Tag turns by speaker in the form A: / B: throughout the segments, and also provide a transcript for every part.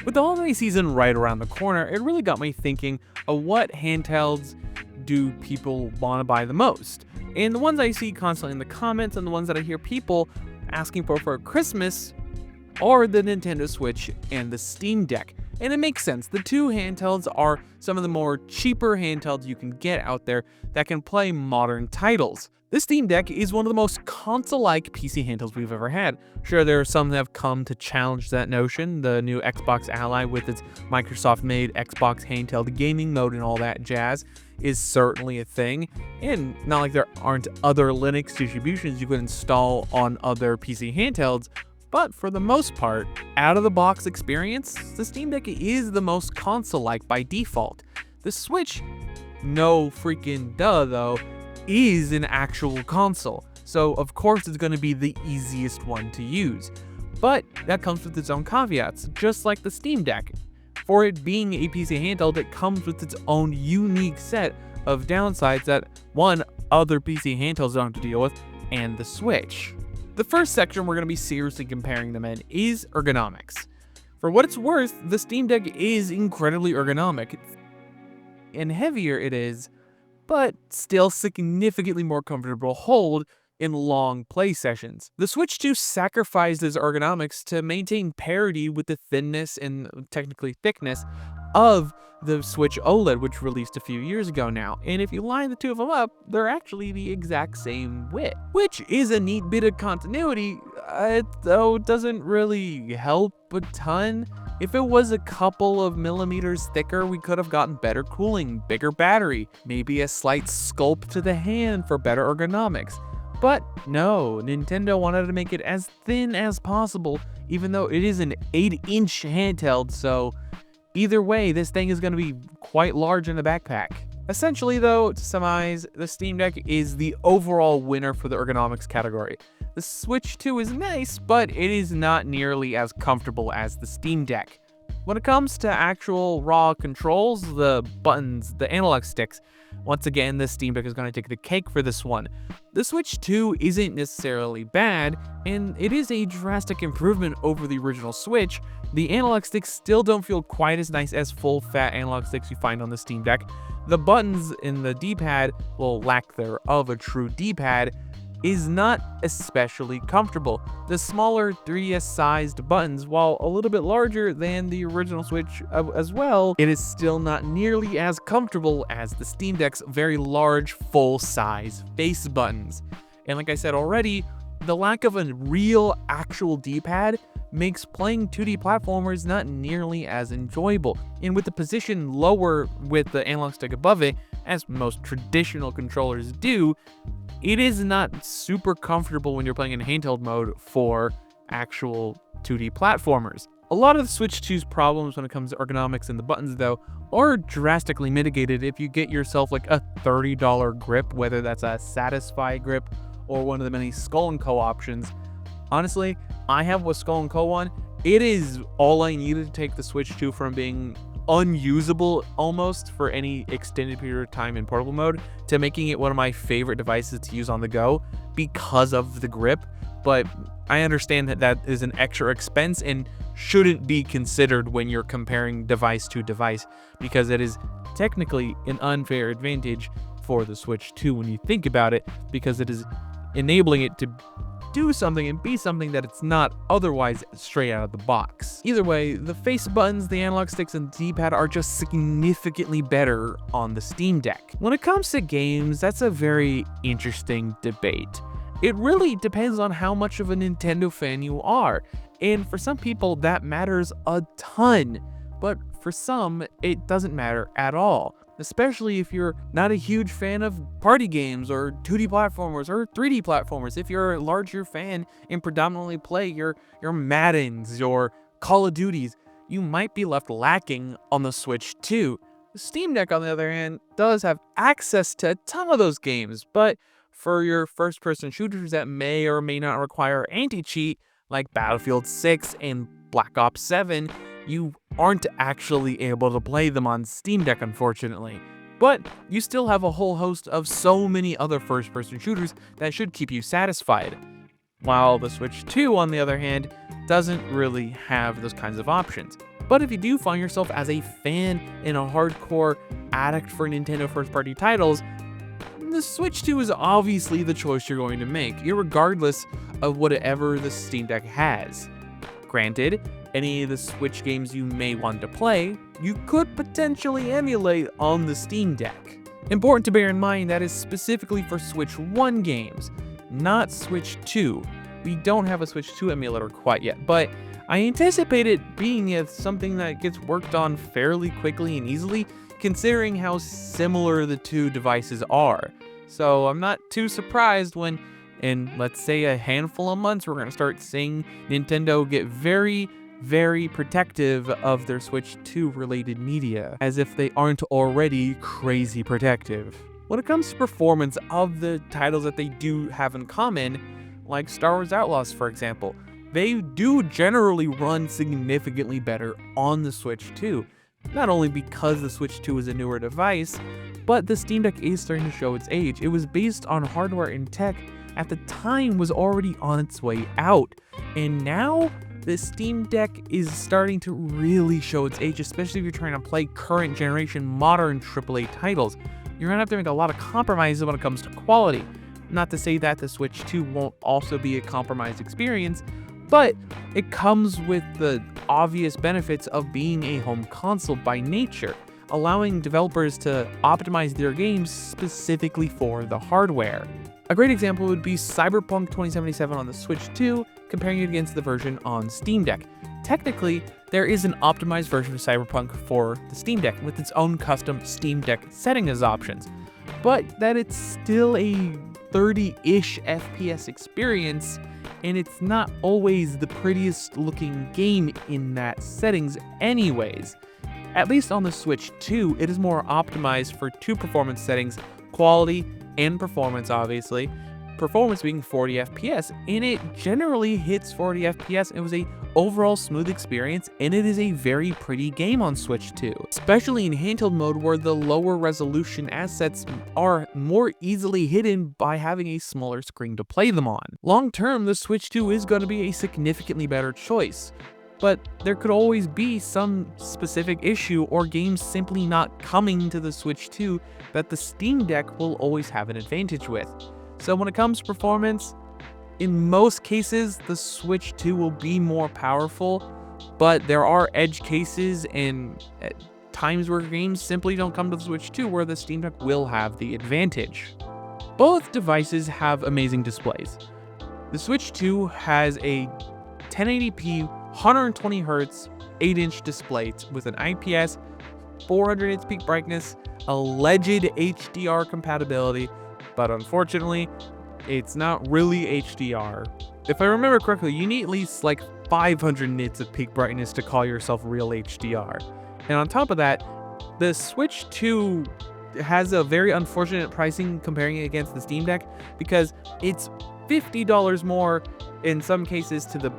A: With the holiday season right around the corner, it really got me thinking of what handhelds do people want to buy the most. And the ones I see constantly in the comments and the ones that I hear people asking for Christmas are the Nintendo Switch and the Steam Deck. And it makes sense. The two handhelds are some of the more cheaper handhelds you can get out there that can play modern titles. The Steam Deck is one of the most console-like PC handhelds we've ever had. Sure, there are some that have come to challenge that notion. The new Xbox Ally with its Microsoft-made Xbox handheld gaming mode and all that jazz is certainly a thing. And not like there aren't other Linux distributions you could install on other PC handhelds, but for the most part, out-of-the-box experience, the Steam Deck is the most console-like by default. The Switch, no freaking duh though, is an actual console, so of course it's going to be the easiest one to use. But that comes with its own caveats, just like the Steam Deck. For it being a PC handheld, it comes with its own unique set of downsides that, one, other PC handhelds don't have to deal with, and the Switch. The first section we're going to be seriously comparing them in is ergonomics. For what it's worth, the Steam Deck is incredibly ergonomic, and heavier it is, but still significantly more comfortable to hold in long play sessions. The Switch 2 sacrifices ergonomics to maintain parity with the thinness and technically thickness of the Switch OLED, which released a few years ago now, and if you line the two of them up, they're actually the exact same width, which is a neat bit of continuity, though doesn't really help a ton. If it was a couple of millimeters thicker, we could have gotten better cooling, bigger battery, maybe a slight sculpt to the hand for better ergonomics. But no, Nintendo wanted to make it as thin as possible, even though it is an 8-inch handheld, so either way, this thing is going to be quite large in the backpack. Essentially though, to summarize, the Steam Deck is the overall winner for the ergonomics category. The Switch 2 is nice, but it is not nearly as comfortable as the Steam Deck. When it comes to actual raw controls, the buttons, the analog sticks, once again, the Steam Deck is going to take the cake for this one. The Switch 2 isn't necessarily bad, and it is a drastic improvement over the original Switch. The analog sticks still don't feel quite as nice as full-fat analog sticks you find on the Steam Deck. The buttons in the D-pad, well, lack thereof a true D-pad, is not especially comfortable. The smaller 3DS-sized buttons, while a little bit larger than the original Switch as well, it is still not nearly as comfortable as the Steam Deck's very large, full-size face buttons. And like I said already, the lack of a real, actual D-pad makes playing 2D platformers not nearly as enjoyable. And with the position lower with the analog stick above it, as most traditional controllers do, it is not super comfortable when you're playing in handheld mode for actual 2D platformers. A lot of the Switch 2's problems when it comes to ergonomics and the buttons though are drastically mitigated if you get yourself like a $30 grip, whether that's a Satisfy grip or one of the many Skull & Co options. Honestly, I have a Skull & Co one. It is all I needed to take the Switch 2 from being unusable almost for any extended period of time in portable mode to making it one of my favorite devices to use on the go because of the grip. But I understand that that is an extra expense and shouldn't be considered when you're comparing device to device, because it is technically an unfair advantage for the Switch 2 when you think about it, because it is enabling it to do something and be something that it's not otherwise straight out of the box. Either way, the face buttons, the analog sticks, and the D-pad are just significantly better on the Steam Deck. When it comes to games, that's a very interesting debate. It really depends on how much of a Nintendo fan you are, and for some people that matters a ton, but for some it doesn't matter at all. Especially if you're not a huge fan of party games or 2D platformers or 3D platformers. If you're a larger fan and predominantly play your Maddens, your Call of Duties, you might be left lacking on the Switch 2. The Steam Deck, on the other hand, does have access to a ton of those games, but for your first-person shooters that may or may not require anti-cheat, like Battlefield 6 and Black Ops 7, you aren't actually able to play them on Steam Deck, unfortunately. But you still have a whole host of so many other first-person shooters that should keep you satisfied. While the Switch 2, on the other hand, doesn't really have those kinds of options. But if you do find yourself as a fan and a hardcore addict for Nintendo first-party titles, the Switch 2 is obviously the choice you're going to make, irregardless of whatever the Steam Deck has. Granted, any of the Switch games you may want to play, you could potentially emulate on the Steam Deck. Important to bear in mind that is specifically for Switch 1 games, not Switch 2. We don't have a Switch 2 emulator quite yet, but I anticipate it being something that gets worked on fairly quickly and easily, considering how similar the two devices are. So I'm not too surprised when, in let's say a handful of months, we're going to start seeing Nintendo get very protective of their Switch 2 related media, as if they aren't already crazy protective. When it comes to performance of the titles that they do have in common, like Star Wars Outlaws for example, they do generally run significantly better on the Switch 2. Not only because the Switch 2 is a newer device, but the Steam Deck is starting to show its age. It was based on hardware and tech at the time was already on its way out, and now the Steam Deck is starting to really show its age, especially if you're trying to play current generation modern AAA titles. You're gonna have to make a lot of compromises when it comes to quality. Not to say that the Switch 2 won't also be a compromised experience, but it comes with the obvious benefits of being a home console by nature, allowing developers to optimize their games specifically for the hardware. A great example would be Cyberpunk 2077 on the Switch 2, comparing it against the version on Steam Deck. Technically, there is an optimized version of Cyberpunk for the Steam Deck with its own custom Steam Deck setting as options, but that it's still a 30-ish FPS experience, and it's not always the prettiest looking game in that settings anyways. At least on the Switch 2, it is more optimized for two performance settings, quality and performance obviously. Performance being 40 FPS, and it generally hits 40 FPS. It was a overall smooth experience, and it is a very pretty game on Switch 2, especially in handheld mode where the lower resolution assets are more easily hidden by having a smaller screen to play them on. Long term, the Switch 2 is going to be a significantly better choice, but there could always be some specific issue or games simply not coming to the Switch 2 that the Steam Deck will always have an advantage with. So when it comes to performance, in most cases, the Switch 2 will be more powerful, but there are edge cases and times where games simply don't come to the Switch 2 where the Steam Deck will have the advantage. Both devices have amazing displays. The Switch 2 has a 1080p 120Hz 8-inch display with an IPS, 400 nits peak brightness, alleged HDR compatibility, but unfortunately, it's not really HDR. If I remember correctly, you need at least like 500 nits of peak brightness to call yourself real HDR. And on top of that, the Switch 2 has a very unfortunate pricing comparing it against the Steam Deck because it's $50 more in some cases to the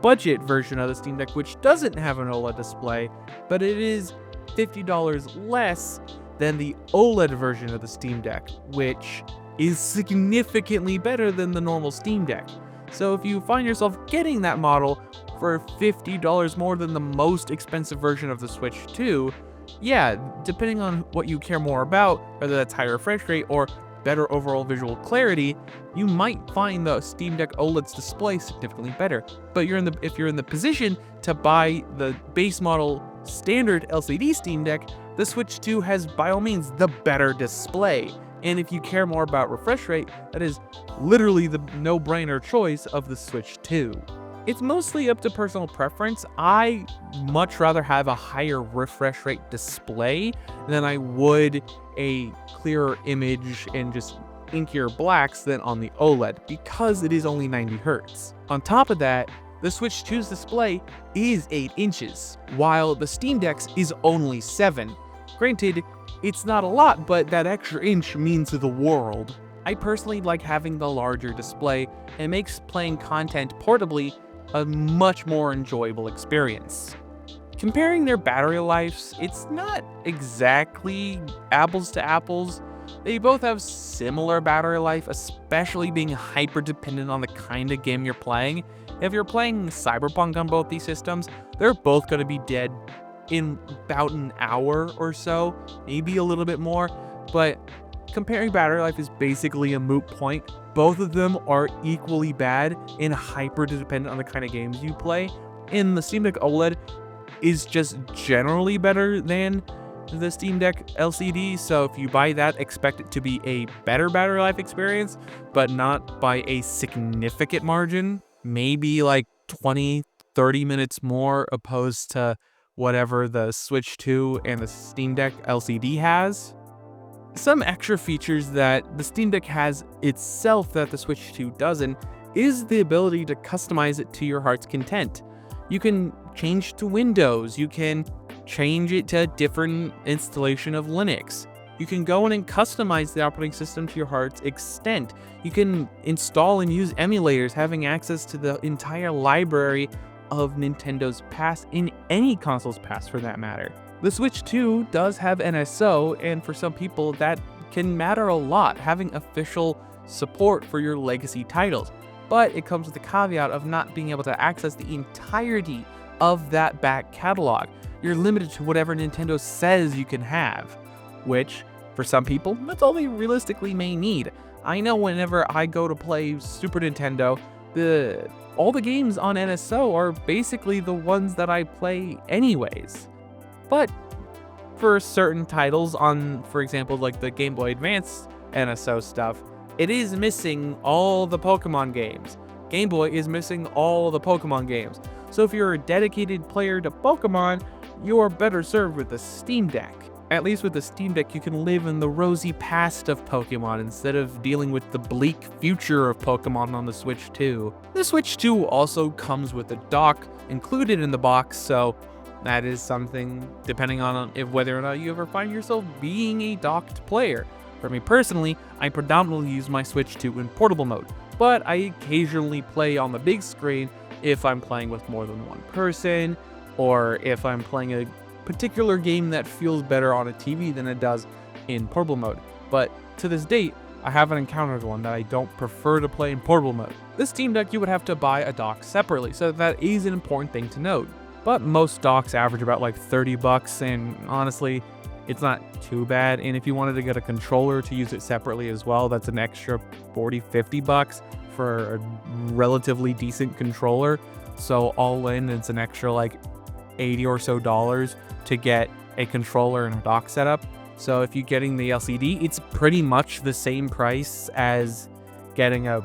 A: budget version of the Steam Deck, which doesn't have an OLED display, but it is $50 less than the OLED version of the Steam Deck, which is significantly better than the normal Steam Deck. So if you find yourself getting that model for $50 more than the most expensive version of the Switch 2, yeah, depending on what you care more about, whether that's higher refresh rate or better overall visual clarity, you might find the Steam Deck OLED's display significantly better. But if you're in the position to buy the base model standard LCD Steam Deck, the Switch 2 has by all means the better display. And if you care more about refresh rate, that is literally the no-brainer choice of the Switch 2. It's mostly up to personal preference. I much rather have a higher refresh rate display than I would a clearer image and just inkier blacks than on the OLED because it is only 90 Hz. On top of that, the Switch 2's display is 8 inches, while the Steam Deck's is only 7. Granted, it's not a lot, but that extra inch means the world. I personally like having the larger display. It makes playing content portably a much more enjoyable experience. Comparing their battery lives, it's not exactly apples to apples. They both have similar battery life, especially being hyper dependent on the kind of game you're playing. If you're playing Cyberpunk on both these systems, they're both going to be dead in about an hour or so, maybe a little bit more, but comparing battery life is basically a moot point. Both of them are equally bad and hyper dependent on the kind of games you play. And the Steam Deck OLED is just generally better than the Steam Deck LCD, so if you buy that, expect it to be a better battery life experience, but not by a significant margin. Maybe like 20-30 minutes more opposed to whatever the Switch 2 and the Steam Deck LCD has. Some extra features that the Steam Deck has itself that the Switch 2 doesn't is the ability to customize it to your heart's content. You can change to Windows, you can change it to a different installation of Linux. You can go in and customize the operating system to your heart's extent. You can install and use emulators, having access to the entire library of Nintendo's past, in any console's past for that matter. The Switch 2 does have NSO, and for some people that can matter a lot, having official support for your legacy titles. But it comes with the caveat of not being able to access the entirety of that back catalog. You're limited to whatever Nintendo says you can have, which, for some people, that's all they realistically may need. I know whenever I go to play Super Nintendo, all the games on NSO are basically the ones that I play anyways. But for certain titles on, for example, like the Game Boy Advance NSO stuff, it is missing all the Pokemon games. Game Boy is missing all the Pokemon games. So if you're a dedicated player to Pokemon, you're better served with the Steam Deck. At least with the Steam Deck, you can live in the rosy past of Pokemon instead of dealing with the bleak future of Pokemon on the Switch 2. The Switch 2 also comes with a dock included in the box, so that is something depending on whether or not you ever find yourself being a docked player. For me personally, I predominantly use my Switch 2 in portable mode, but I occasionally play on the big screen if I'm playing with more than one person, or if I'm playing a particular game that feels better on a TV than it does in portable mode. But to this date, I haven't encountered one that I don't prefer to play in portable mode. This Steam Deck, you would have to buy a dock separately, so that is an important thing to note. But most docks average about like $30, and honestly, it's not too bad. And if you wanted to get a controller to use it separately as well, that's an extra $40-50 for a relatively decent controller. So all in, it's an extra like $80 or so to get a controller and a dock setup. So if you're getting the LCD, it's pretty much the same price as getting a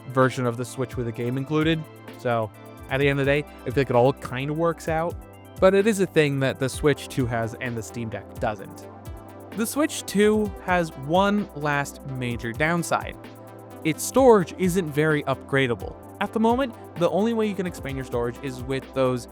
A: version of the Switch with a game included. So at the end of the day, I feel like it all kind of works out. But it is a thing that the Switch 2 has and the Steam Deck doesn't. The Switch 2 has one last major downside. Its storage isn't very upgradable. At the moment, the only way you can expand your storage is with those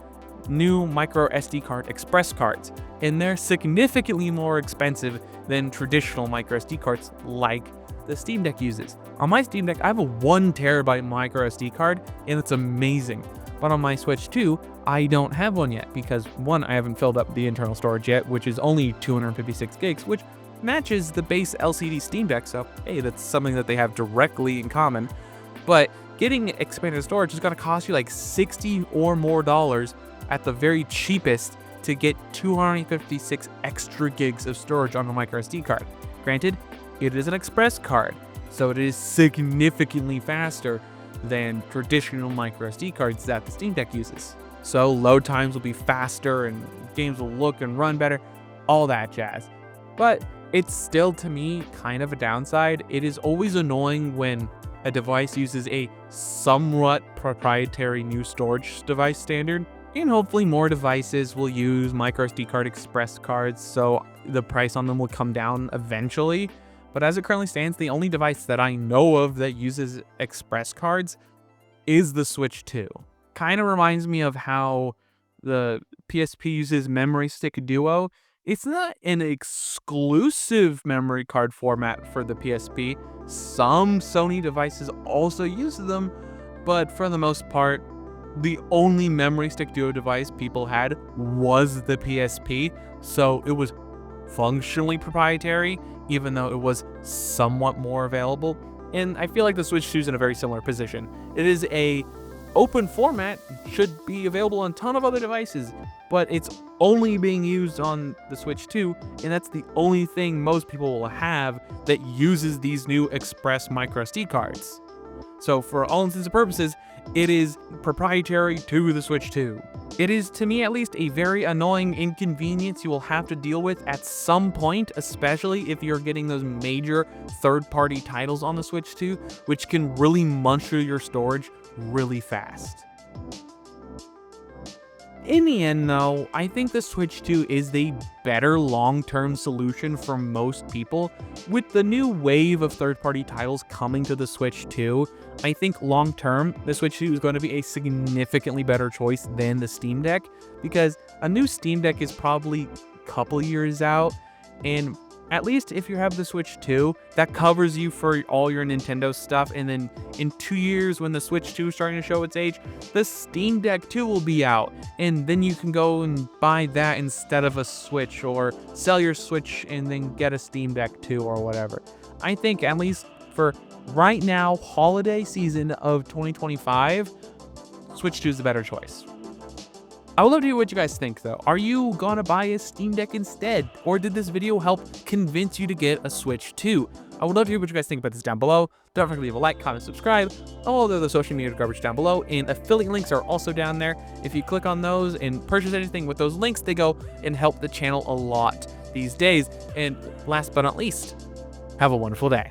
A: new micro SD card express cards, and they're significantly more expensive than traditional micro SD cards like the Steam Deck uses. On my Steam Deck, I have a 1 terabyte micro SD card, and it's amazing. But on my Switch 2, I don't have one yet because, one, I haven't filled up the internal storage yet, which is only 256 gigs, which matches the base LCD Steam Deck, so hey, that's something that they have directly in common. But getting expanded storage is going to cost you like $60 or more at the very cheapest to get 256 extra gigs of storage on a micro SD card. Granted, it is an express card, so it is significantly faster than traditional micro SD cards that the Steam Deck uses. So load times will be faster and games will look and run better, all that jazz. But it's still, to me, kind of a downside. It is always annoying when a device uses a somewhat proprietary new storage device standard, and hopefully more devices will use micro SD card express cards, so the price on them will come down eventually. But as it currently stands, the only device that I know of that uses express cards is the Switch 2. Kind of reminds me of how the PSP uses Memory Stick Duo. It's not an exclusive memory card format for the PSP. Some Sony devices also use them, but for the most part, the only Memory Stick Duo device people had was the PSP, so it was functionally proprietary, even though it was somewhat more available. And I feel like the Switch 2 is in a very similar position. It is a open format should be available on a ton of other devices, but it's only being used on the Switch 2, and that's the only thing most people will have that uses these new Express micro SD cards. So for all intents and purposes, it is proprietary to the Switch 2. It is, to me at least, a very annoying inconvenience you will have to deal with at some point, especially if you're getting those major third-party titles on the Switch 2, which can really munch through your storage really fast. In the end, though, I think the Switch 2 is the better long-term solution for most people. With the new wave of third-party titles coming to the Switch 2, I think long-term, the Switch 2 is going to be a significantly better choice than the Steam Deck, because a new Steam Deck is probably a couple years out, and at least if you have the Switch 2, that covers you for all your Nintendo stuff, and then in 2 years when the Switch 2 is starting to show its age, the Steam Deck 2 will be out, and then you can go and buy that instead of a Switch, or sell your Switch and then get a Steam Deck 2 or whatever. I think at least for right now, holiday season of 2025, Switch 2 is the better choice. I would love to hear what you guys think, though. Are you gonna buy a Steam Deck instead? Or did this video help convince you to get a Switch 2? I would love to hear what you guys think about this down below. Don't forget to leave a like, comment, subscribe. All of the social media garbage down below, and affiliate links are also down there. If you click on those and purchase anything with those links, they go and help the channel a lot these days. And last but not least, have a wonderful day.